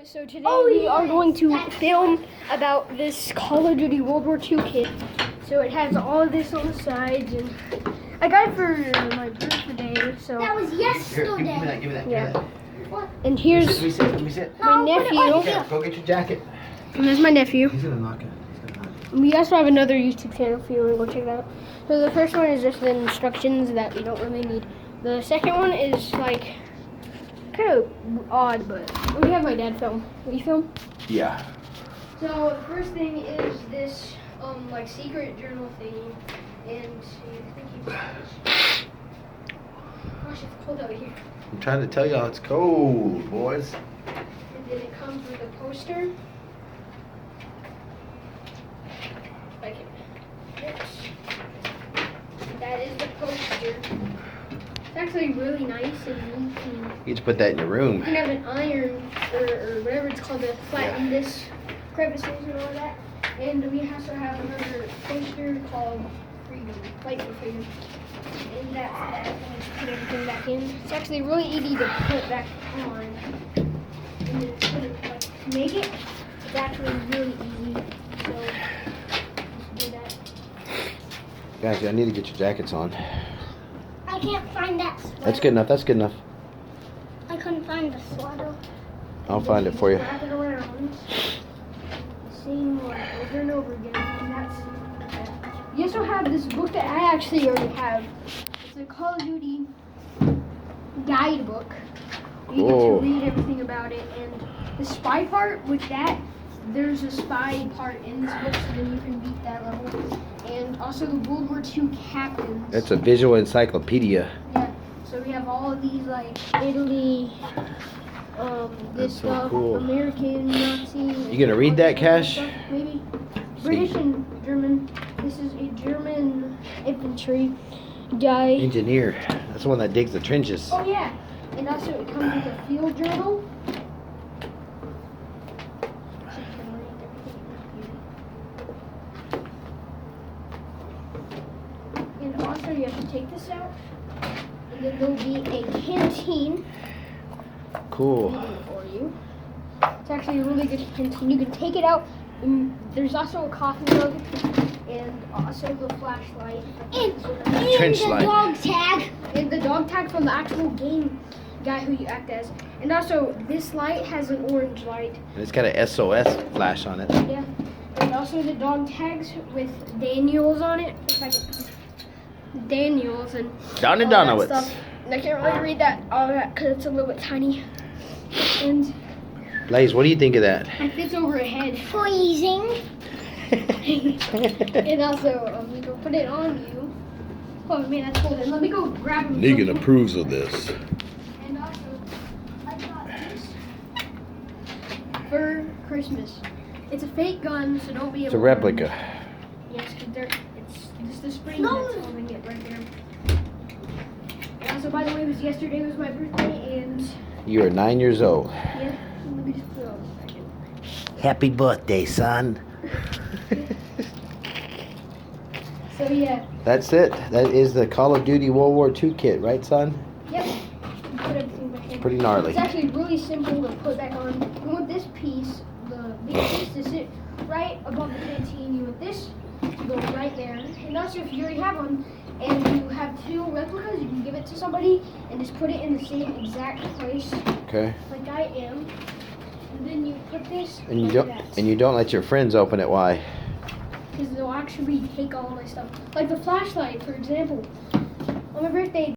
So today we are going to film about this Call of Duty World War II kit. So it has all of this on the sides, and I got it for my birthday. So that was yesterday. Here, give me that. Yeah. And here's Let me sit. my nephew. Yeah, go get your jacket. And there's my nephew. He's gonna knock it. We also have another YouTube channel if you want to go check that out. So the first one is just the instructions that we don't really need. The second one is like kind of odd, but we have my dad film. Will you film? Yeah. So the first thing is this like secret journal thing, and gosh, it's cold out here. I'm trying to tell y'all it's cold, boys. And then it comes with a poster. Like this. That is the poster. It's actually really nice and really clean. You just put that in your room. You can have an iron or whatever it's called to flatten this crevices and all that. And we also have another poster called Freedom, Fight for Freedom. And that's that. And just put everything back in. It's actually really easy to put back on. And then put it, like, to make it, it's actually really easy. So just do that. Guys, I need to get your jackets on. I can't find that sweater. That's good enough. That's good enough. I couldn't find the sweater. I'll find it for you. Wrap it around. Same one over and over again. And that's that. You also have this book that I actually already have. It's a Call of Duty guidebook. You get Cool. to read everything about it. And the spy part with that, there's a spy part in this book, so then you can beat that level. And also the World War II captains. It's a visual encyclopedia. Yeah. So we have all of these, like Italy, this That's so stuff, cool. American, Nazi. You gonna read that, Cash? Stuff, maybe. British and German. This is a German infantry guy. Engineer. That's the one that digs the trenches. Oh yeah. And also it comes with a field journal. So you can read everything. And also you have to take this out. And then there'll be a canteen Cool. for you. It's actually a really good canteen. You can take it out. And there's also a coffee mug and also the flashlight. And Trench the light. dog tag. And the dog tag from the actual game guy who you act as. And also this light has an orange light. And it's got a SOS flash on it. Yeah. And also the dog tags with Daniels on it. If I can- Daniels and Donny all that Donowitz. stuff. And I can't really read all that because it's a little bit tiny. And Blaze, what do you think of that? it fits over a head. Freezing. And also, we can put it on you. Oh man, that's cool. Then let me go grab him. Negan approves of this. And also, I got this for Christmas. It's a fake gun, so don't be. It's a replica. Yes, because it's just the spring No. that's holding it right there. And also, by the way, yesterday was my birthday, and You are 9 years old. yeah, let me just put it on a second. Happy birthday, son. So yeah, That's it. That is the Call of Duty World War II kit, right, son? yep. Put everything back in. Pretty gnarly. It's actually really simple to put back on. You want this piece, the big piece, to sit right above the canteen. You want this to go right there. And also, if you already have one and you have two replicas, you can give it to somebody and just put it in the same exact place Okay. like I am. And then you put this And you like don't that. and you don't let your friends open it. Why? Because they'll actually take all my stuff. Like the flashlight, for example. On my birthday,